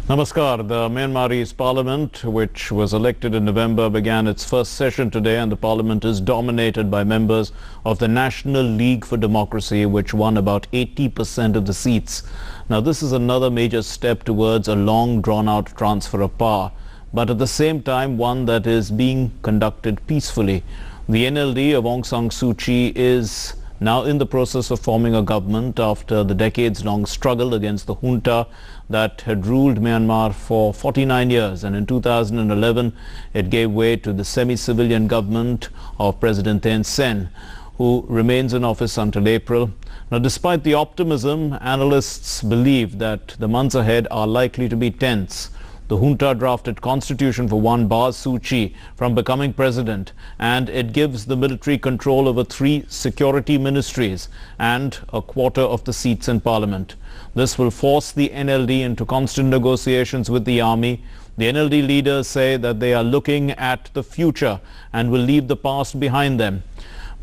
Namaskar. The Myanmarese parliament, which was elected in November, began its first session today, and the parliament is dominated by members of the National League for Democracy, which won about 80% of the seats. Now, this is another major step towards a long drawn-out transfer of power, but at the same time one that is being conducted peacefully. The NLD of Aung San Suu Kyi is now in the process of forming a government after the decades-long struggle against the junta that had ruled Myanmar for 49 years, and in 2011 it gave way to the semi-civilian government of President Thein Sein, who remains in office until April. Now, despite the optimism, analysts believe that the months ahead are likely to be tense. The junta drafted constitution for one bars Suu Kyi from becoming president, and it gives the military control over 3 security ministries and a quarter of the seats in parliament. This will force the NLD into constant negotiations with the army. The NLD leaders say that they are looking at the future and will leave the past behind them.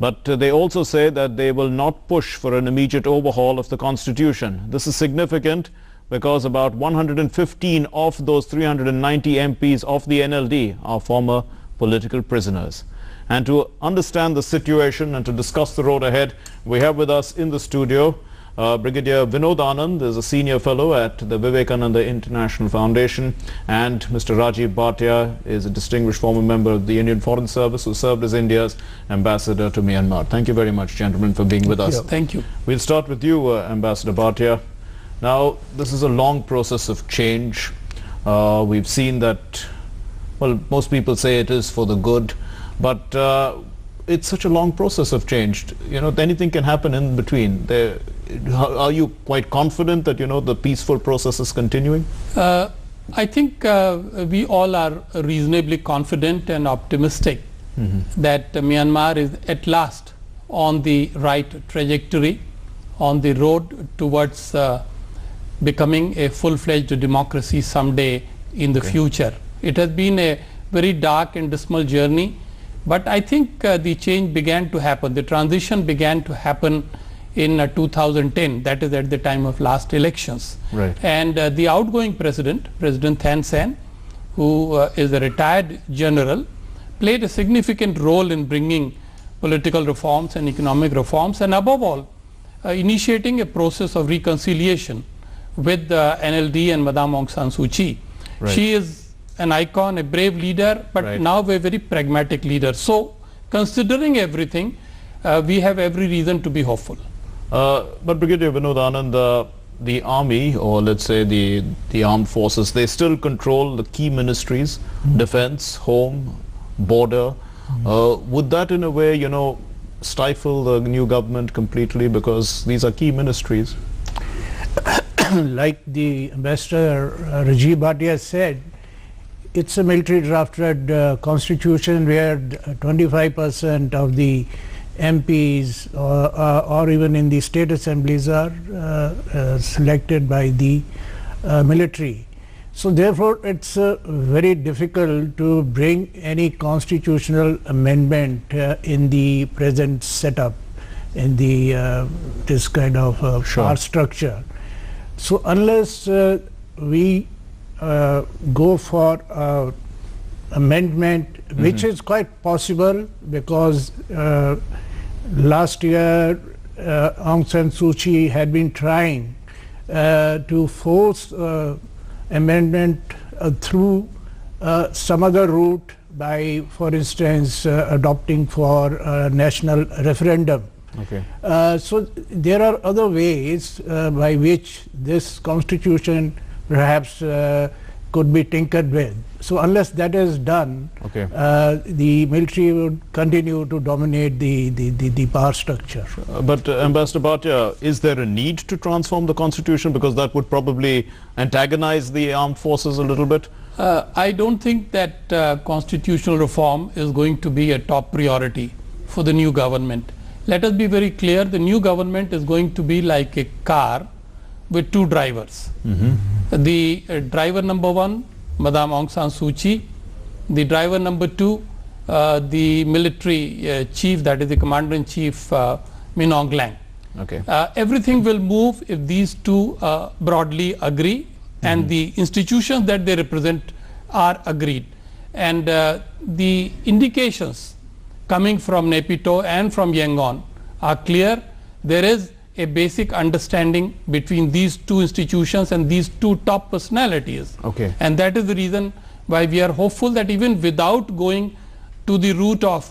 But they also say that they will not push for an immediate overhaul of the constitution. This is significant because about 115 of those 390 MPs of the NLD are former political prisoners. And to understand the situation and to discuss the road ahead, we have with us in the studio Brigadier Vinod Anand is a senior fellow at the Vivekananda International Foundation, and Mr. Rajiv Bhatia is a distinguished former member of the Indian Foreign Service who served as India's ambassador to Myanmar. Thank you very much, gentlemen, for being with us. Thank you. We'll start with you, Ambassador Bhatia. Now, this is a long process of change. We've seen that, well, most people say it is for the good, but it's such a long process of change. You know, anything can happen in between. Are you quite confident that, you know, the peaceful process is continuing? I think we all are reasonably confident and optimistic that Myanmar is at last on the right trajectory, on the road towards becoming a full-fledged democracy someday in the future. It has been a very dark and dismal journey, but I think the change began to happen. The transition began to happen in 2010, that is at the time of last elections. Right. And the outgoing president, President Thein Sein, who is a retired general, played a significant role in bringing political reforms and economic reforms, and above all, initiating a process of reconciliation with the NLD and Madame Aung San Suu Kyi. Right. She is an icon, a brave leader, but now a very pragmatic leader. So, considering everything, we have every reason to be hopeful. But Brigadier Vinod Anand, the army, or let's say the armed forces, they still control the key ministries, defense, home, border. Would that in a way, you know, stifle the new government completely, because these are key ministries? Like the Ambassador Rajiv Bhatia said, it's a military drafted constitution where 25% of the MPs or even in the state assemblies are selected by the military. So therefore it's very difficult to bring any constitutional amendment in the present setup, in the this kind of power structure. So unless we go for amendment, which is quite possible, because last year Aung San Suu Kyi had been trying to force amendment through some other route by, for instance, adopting for a national referendum. Okay. So there are other ways by which this constitution perhaps could be tinkered with. So unless that is done, the military would continue to dominate the power structure. But Ambassador Bhatia, is there a need to transform the constitution, because that would probably antagonize the armed forces a little bit? I don't think that constitutional reform is going to be a top priority for the new government. Let us be very clear, the new government is going to be like a car with 2 drivers. The driver number 1, Madame Aung San Suu Kyi, the driver number 2, the military chief, that is the commander-in-chief Min Aung Hlaing. Okay. Everything will move if these two broadly agree and the institutions that they represent are agreed. And the indications coming from Naypyidaw and from Yangon are clear. There is a basic understanding between these two institutions and these two top personalities. Okay. And that is the reason why we are hopeful that even without going to the route of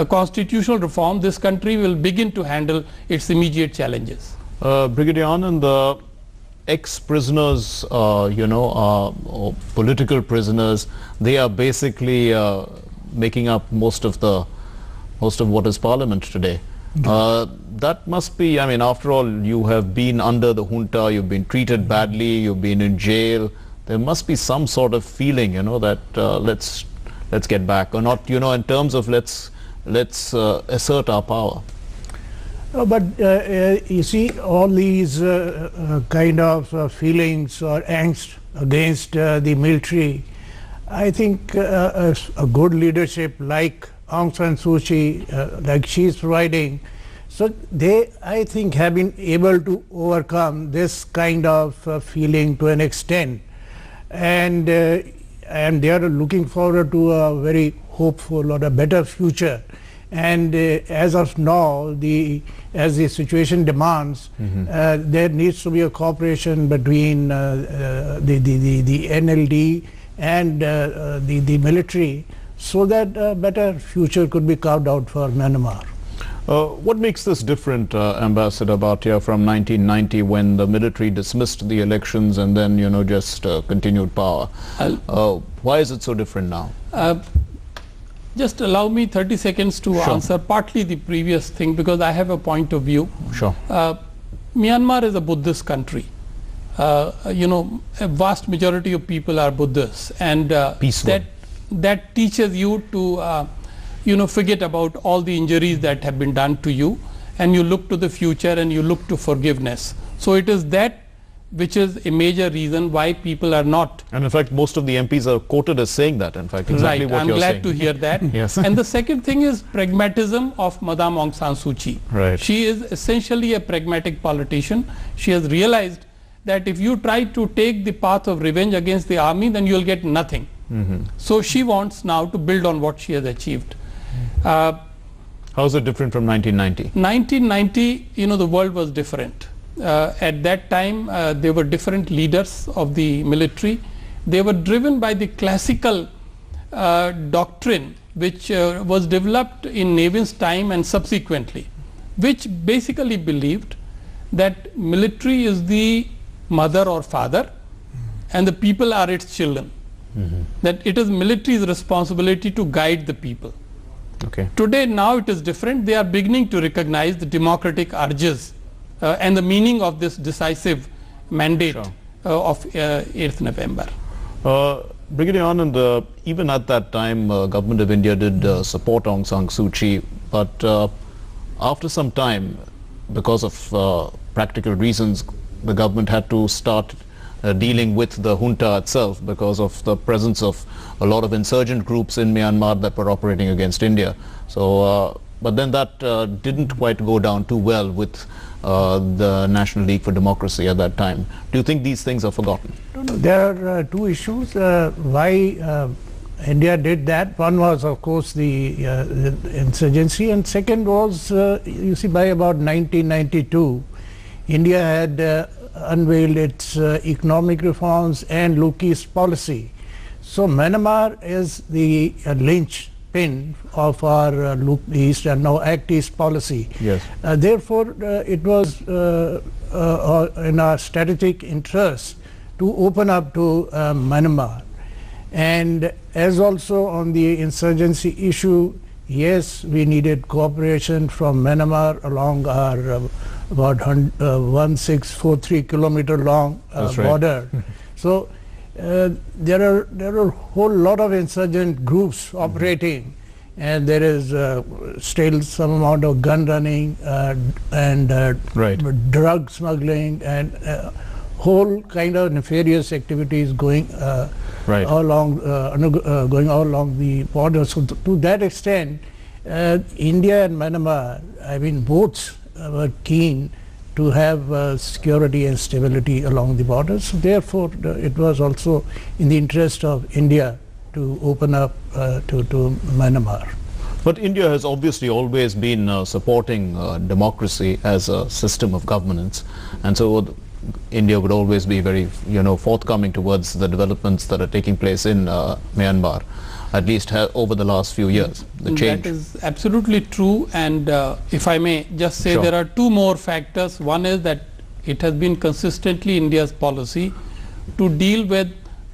constitutional reform, this country will begin to handle its immediate challenges. Brigadier Anand, the ex-prisoners, or political prisoners, they are basically making up most of what is Parliament today. That must be, I mean, after all, you have been under the junta, you've been treated badly, you've been in jail. There must be some sort of feeling, that let's get back, or not, in terms of let's assert our power. But you see, all these kind of feelings or angst against the military, I think a good leadership like Aung San Suu Kyi, like she is providing, so they, I think, have been able to overcome this kind of feeling to an extent, and they are looking forward to a very hopeful or a better future. And as of now, as the situation demands, there needs to be a cooperation between the NLD and the military, so that a better future could be carved out for Myanmar. What makes this different, Ambassador Bhatia, from 1990, when the military dismissed the elections and then, just continued power? Why is it so different now? Just allow me 30 seconds to answer partly the previous thing, because I have a point of view. Sure. Myanmar is a Buddhist country. A vast majority of people are Buddhists, and that teaches you to forget about all the injuries that have been done to you, and you look to the future and you look to forgiveness. So it is that which is a major reason why people are not. And in fact, most of the MPs are quoted as saying that, in fact, exactly what you're saying. I'm glad to hear that. Yes. And the second thing is pragmatism of Madame Aung San Suu Kyi. Right. She is essentially a pragmatic politician. She has realized that if you try to take the path of revenge against the army, then you'll get nothing. So she wants now to build on what she has achieved. How is it different from 1990? 1990, the world was different. At that time, there were different leaders of the military. They were driven by the classical doctrine which was developed in Nevin's time and subsequently, which basically believed that military is the mother or father and the people are its children. That it is military's responsibility to guide the people. Okay. Today, now it is different. They are beginning to recognize the democratic urges and the meaning of this decisive mandate of 8th November. Brigadier Anand, even at that time, Government of India did support Aung San Suu Kyi, but after some time, because of practical reasons, the government had to start dealing with the junta itself because of the presence of a lot of insurgent groups in Myanmar that were operating against India. So, but then that didn't quite go down too well with the National League for Democracy at that time. Do you think these things are forgotten? There are two issues why India did that. One was, of course, the insurgency, and second was, you see, by about 1992, India had unveiled its economic reforms and Look East policy. So Myanmar is the linchpin of our Look East and now Act East policy. Yes. Therefore, it was in our strategic interest to open up to Myanmar. And as also on the insurgency issue, yes, we needed cooperation from Myanmar along our about 1643 kilometer long border. So there are a whole lot of insurgent groups operating, and there is still some amount of gun running and drug smuggling and whole kind of nefarious activities going all along the border. So to that extent, India and Myanmar, I mean, both were keen to have security and stability along the borders. So therefore, it was also in the interest of India to open up to Myanmar. But India has obviously always been supporting democracy as a system of governance, and so India would always be very, forthcoming towards the developments that are taking place in Myanmar, at least over the last few years. The change. That is absolutely true, and if I may just say, Sure. there are two more factors. One is that it has been consistently India's policy to deal with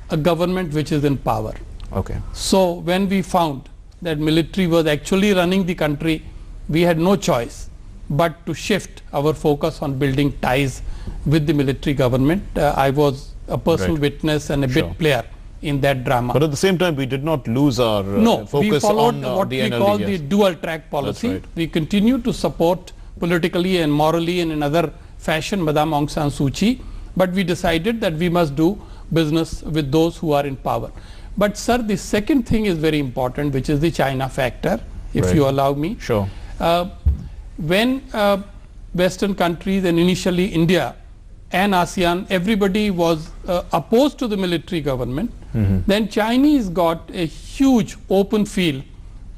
a government which is in power. Okay. So when we found that military was actually running the country, we had no choice but to shift our focus on building ties with the military government. I was a personal Right. witness and a Sure. bit player in that drama. But at the same time, we did not lose our No, we focus followed on what the we NLD. call yes. the dual track policy. right. We continue to support politically and morally and in other fashion Madame Aung San Suu Kyi, but we decided that we must do business with those who are in power. But sir, the second thing is very important, which is the China factor, if Right. you allow me. Sure. When Western countries and initially India and ASEAN, everybody was opposed to the military government, then Chinese got a huge open field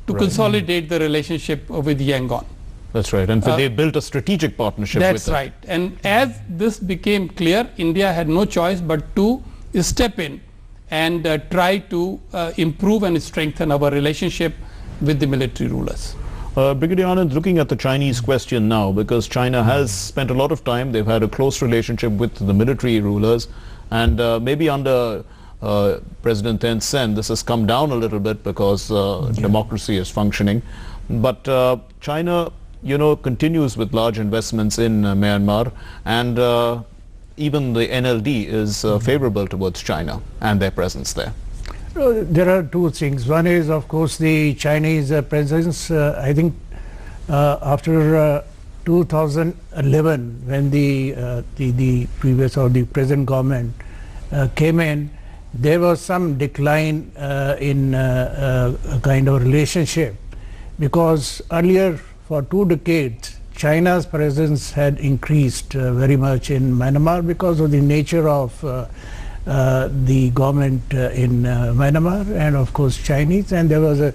to consolidate the relationship with Yangon. That's right. And they built a strategic partnership with That's right. And as this became clear, India had no choice but to step in and try to improve and strengthen our relationship with the military rulers. Brigadier Anand, looking at the Chinese question now, because China has spent a lot of time, they've had a close relationship with the military rulers, and maybe under President Thein Sein, this has come down a little bit because democracy is functioning. But China, continues with large investments in Myanmar, and even the NLD is favorable towards China and their presence there. There are two things. One is, of course, the Chinese presence. I think after 2011, when the previous or the present government came in, there was some decline in a kind of relationship, because earlier for 2 decades China's presence had increased very much in Myanmar because of the nature of the government in Myanmar, and of course Chinese, and there was a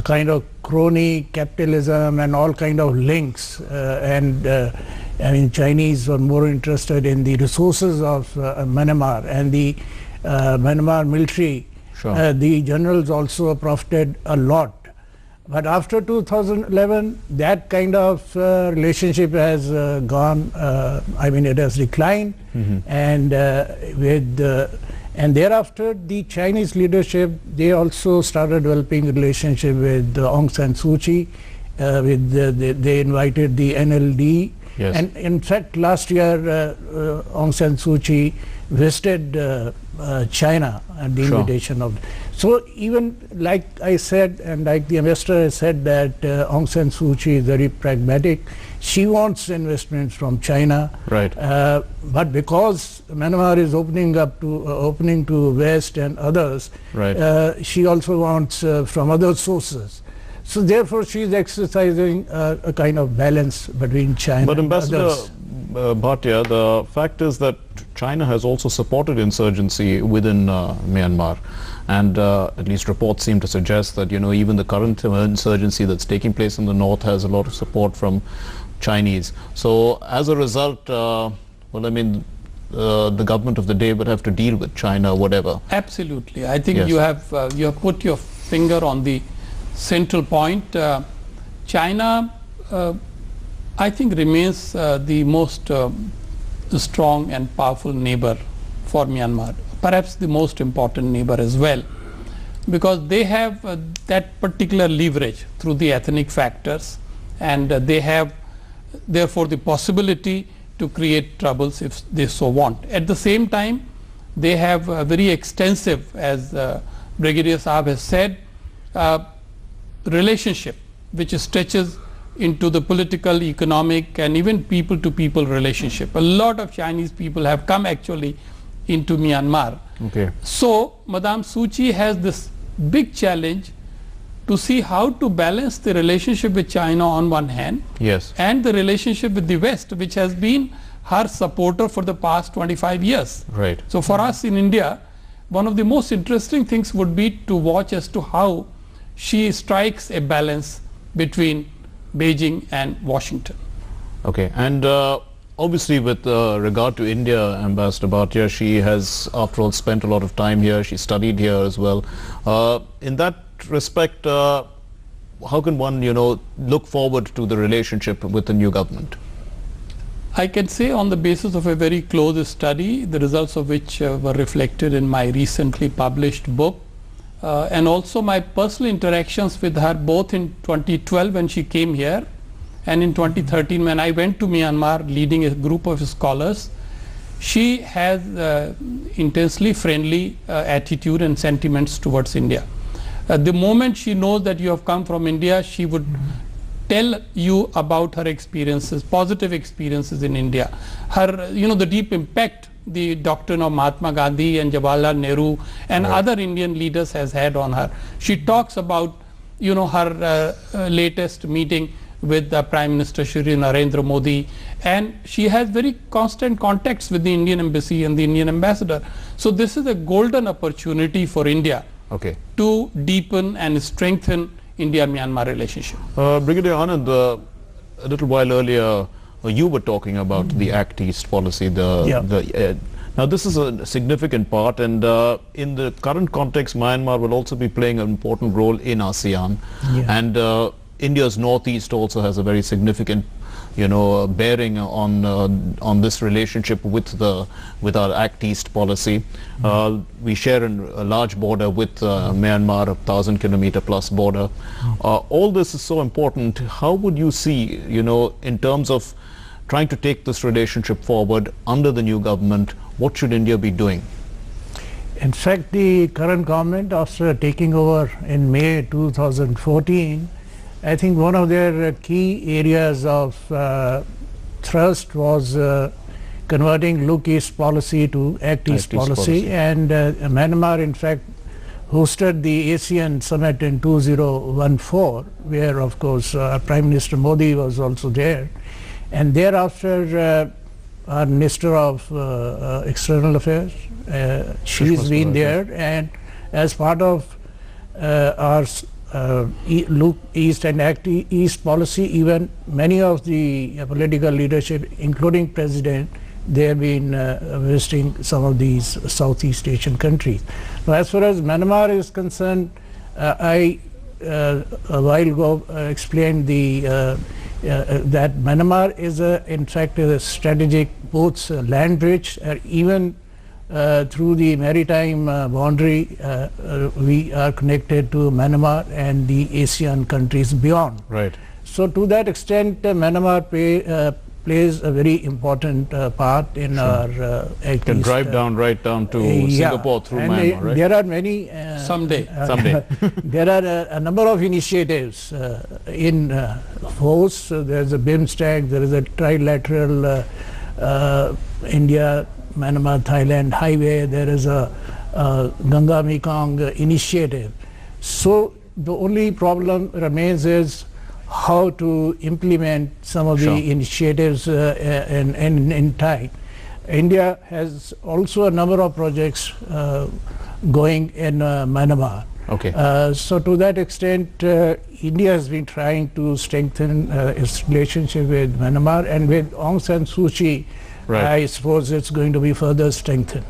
kind of crony capitalism and all kind of links, and I mean Chinese were more interested in the resources of Myanmar, and the Myanmar military. Sure. The generals also profited a lot. But after 2011, that kind of relationship has gone, I mean it has declined, and and thereafter the Chinese leadership, they also started developing a relationship with Aung San Suu Kyi, they invited the NLD, Yes. and in fact last year Aung San Suu Kyi visited China at the Sure. invitation of. So even like I said, and like the investor has said, that Aung San Suu Kyi is very pragmatic. She wants investments from China, Right. but because Myanmar is opening to West and others, Right. she also wants from other sources. So therefore, she is exercising a kind of balance between China But and Ambassador others. Bhatia, the fact is that China has also supported insurgency within Myanmar, and at least reports seem to suggest that even the current insurgency that's taking place in the north has a lot of support from Chinese. So as a result, well, I mean, the government of the day would have to deal with China, whatever. Absolutely. I think Yes. you have put your finger on the central point. China, I think, remains the most strong and powerful neighbor for Myanmar, perhaps the most important neighbor as well, because they have that particular leverage through the ethnic factors, and they have therefore the possibility to create troubles if they so want. At the same time, they have a very extensive, as Brigadier Saab has said, relationship which stretches into the political, economic, and even people-to-people relationship. A lot of Chinese people have come actually into Myanmar. Okay. So Madame Suu Kyi has this big challenge to see how to balance the relationship with China on one hand, yes, and the relationship with the West, which has been her supporter for the past 25 years. Right. So for us in India, one of the most interesting things would be to watch as to how she strikes a balance between Beijing and Washington. Okay, and obviously with regard to India, Ambassador Bhatia, she has after all spent a lot of time here, she studied here as well. In that respect, how can one, look forward to the relationship with the new government? I can say on the basis of a very close study, the results of which were reflected in my recently published book, and also my personal interactions with her both in 2012 when she came here and in 2013 when I went to Myanmar leading a group of scholars. She has intensely friendly attitude and sentiments towards India. The moment she knows that you have come from India, she would tell you about her experiences, positive experiences in India. Her, the deep impact the doctrine of Mahatma Gandhi and Jawaharlal Nehru and other Indian leaders has had on her. She talks about, her latest meeting with the Prime Minister Shri Narendra Modi, and she has very constant contacts with the Indian Embassy and the Indian Ambassador. So this is a golden opportunity for India to deepen and strengthen India-Myanmar relationship. Brigadier Anand, a little while earlier you were talking about the Act East policy. Now this is a significant part, and in the current context Myanmar will also be playing an important role in ASEAN, and India's northeast also has a very significant bearing on this relationship with our Act East policy. We share a large border with Myanmar, a 1,000-kilometer plus border. All this is so important. How would you see, in terms of trying to take this relationship forward under the new government, what should India be doing? In fact, the current government, after taking over in May 2014, I think one of their key areas of thrust was converting Look East policy to Act East policy, and Myanmar in fact hosted the ASEAN summit in 2014, where of course Prime Minister Modi was also there, and thereafter our Minister of External Affairs, she's been there, and as part of our Look East and Act East policy, even many of the political leadership, including President, they have been visiting some of these Southeast Asian countries. Now, as far as Myanmar is concerned, I a while ago explained that Myanmar is in fact a strategic both land bridge, even through the maritime boundary, we are connected to Myanmar and the ASEAN countries beyond. Right. So to that extent, Myanmar plays a very important part in our Act Can East, drive right down to Singapore through Myanmar, right? There are many someday. There are a number of initiatives in force. There's a BIMSTEC, there is a trilateral India Myanmar Thailand highway, there is a Ganga Mekong initiative. So the only problem remains is how to implement some of the initiatives in time. India has also a number of projects going in Myanmar. So to that extent, India has been trying to strengthen its relationship with Myanmar, and with Aung San Suu Kyi, I suppose it's going to be further strengthened.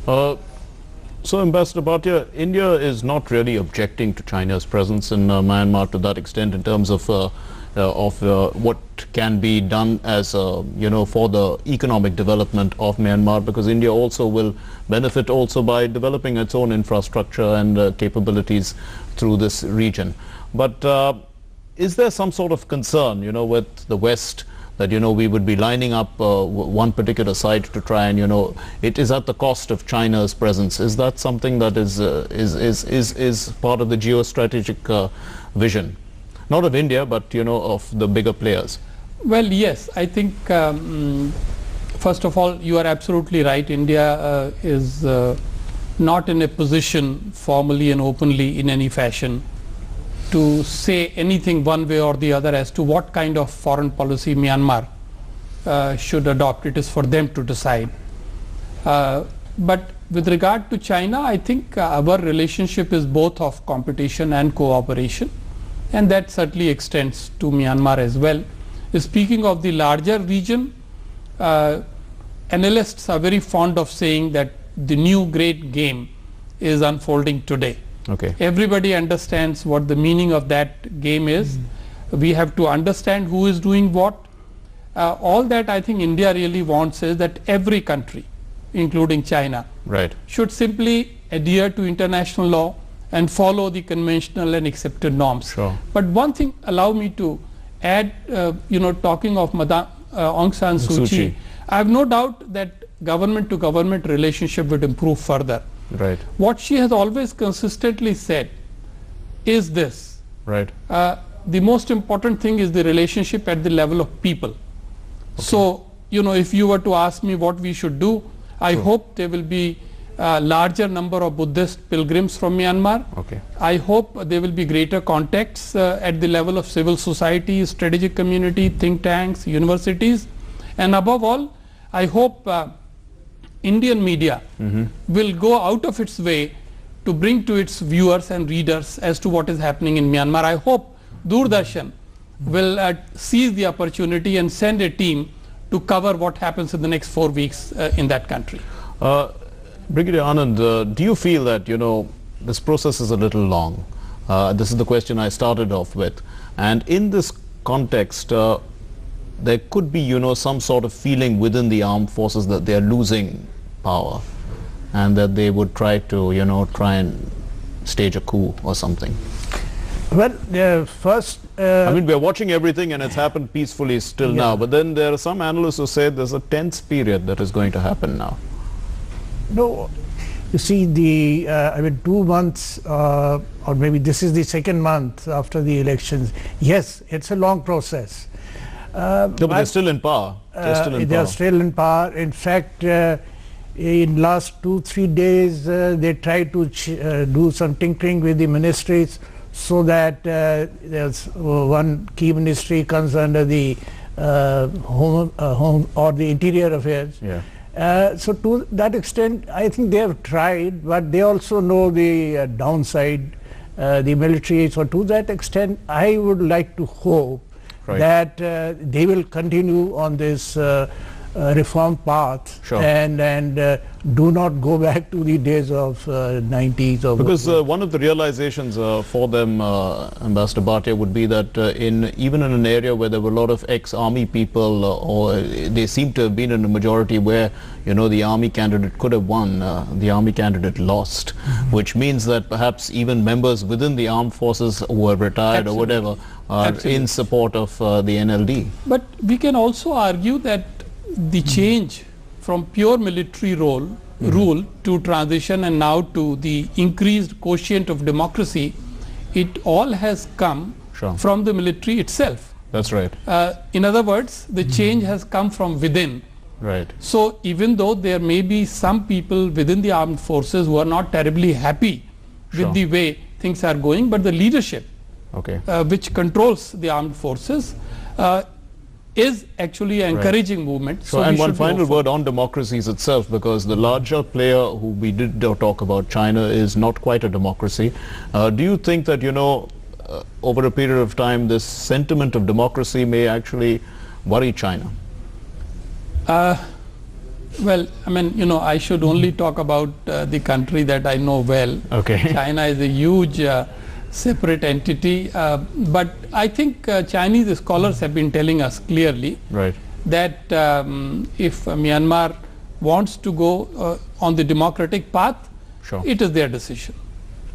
So Ambassador Bhatia, India is not really objecting to China's presence in Myanmar to that extent in terms of what can be done as for the economic development of Myanmar, because India also will benefit also by developing its own infrastructure and capabilities through this region. But is there some sort of concern, with the West, that we would be lining up one particular side to try and it is at the cost of China's presence? Is that something that is part of the geostrategic vision, not of India but of the bigger players? Well, yes, I think first of all, you are absolutely right. India is not in a position formally and openly in any fashion to say anything one way or the other as to what kind of foreign policy Myanmar should adopt. It is for them to decide. But with regard to China, I think our relationship is both of competition and cooperation, and that certainly extends to Myanmar as well. Speaking of the larger region, analysts are very fond of saying that the new great game is unfolding today. Okay. Everybody understands what the meaning of that game is. We have to understand who is doing what. All that I think India really wants is that every country, including China, should simply adhere to international law and follow the conventional and accepted norms. Sure. But one thing, allow me to add, talking of Madam Aung San Suu Kyi, I have no doubt that government to government relationship would improve further. Right. What she has always consistently said is this. Right. The most important thing is the relationship at the level of people. Okay. So, if you were to ask me what we should do, I hope there will be a larger number of Buddhist pilgrims from Myanmar. Okay. I hope there will be greater contacts at the level of civil society, strategic community, think tanks, universities, and above all, I hope Indian media will go out of its way to bring to its viewers and readers as to what is happening in Myanmar. I hope Doordarshan will seize the opportunity and send a team to cover what happens in the next 4 weeks in that country. Brigadier Anand, do you feel that, this process is a little long? This is the question I started off with. And in this context, there could be, some sort of feeling within the armed forces that they are losing power and that they would try to, try and stage a coup or something. Well, first... I mean, we're watching everything and it's happened peacefully still now, but then there are some analysts who say there's a tense period that is going to happen now. No, you see, 2 months, or maybe this is the second month after the elections. Yes, it's a long process. No, but they're still in power. They're still in power. In fact, in last 2-3 days, they tried to do some tinkering with the ministries so that there's one key ministry comes under the home or the interior affairs. Yeah. So to that extent, I think they have tried, but they also know the downside, the military. So to that extent, I would like to hope that they will continue on this reform path and do not go back to the days of 90s. Or because one of the realizations for them, Ambassador Bhatia, would be that even in an area where there were a lot of ex-army people, or they seem to have been in a majority where the army candidate could have won, the army candidate lost, which means that perhaps even members within the armed forces who are retired or whatever are in support of the NLD. But we can also argue that the change from pure military rule to transition and now to the increased quotient of democracy, it all has come from the military itself. That's right. In other words, the change has come from within. Right. So even though there may be some people within the armed forces who are not terribly happy with the way things are going, but the leadership which controls the armed forces is actually an encouraging movement. So and one final word on democracies itself, because the larger player who we did talk about, China, is not quite a democracy. Do you think that, over a period of time, this sentiment of democracy may actually worry China? Well, I mean, I should only talk about the country that I know well. China is a huge separate entity, but I think Chinese scholars have been telling us clearly that if Myanmar wants to go on the democratic path, it is their decision.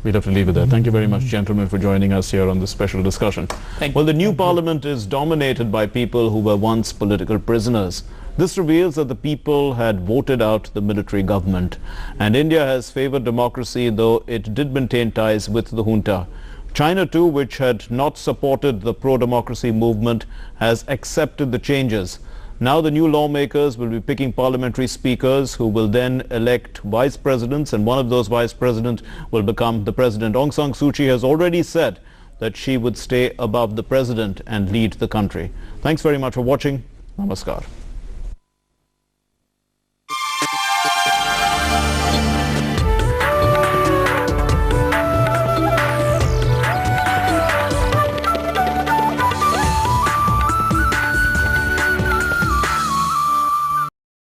We'll have to leave it there. Thank you very much, gentlemen, for joining us here on this special discussion. Well, the new parliament is dominated by people who were once political prisoners. This reveals that the people had voted out the military government, and India has favored democracy, though it did maintain ties with the junta. China too, which had not supported the pro-democracy movement, has accepted the changes. Now the new lawmakers will be picking parliamentary speakers who will then elect vice presidents, and one of those vice presidents will become the president. Aung San Suu Kyi has already said that she would stay above the president and lead the country. Thanks very much for watching. Namaskar.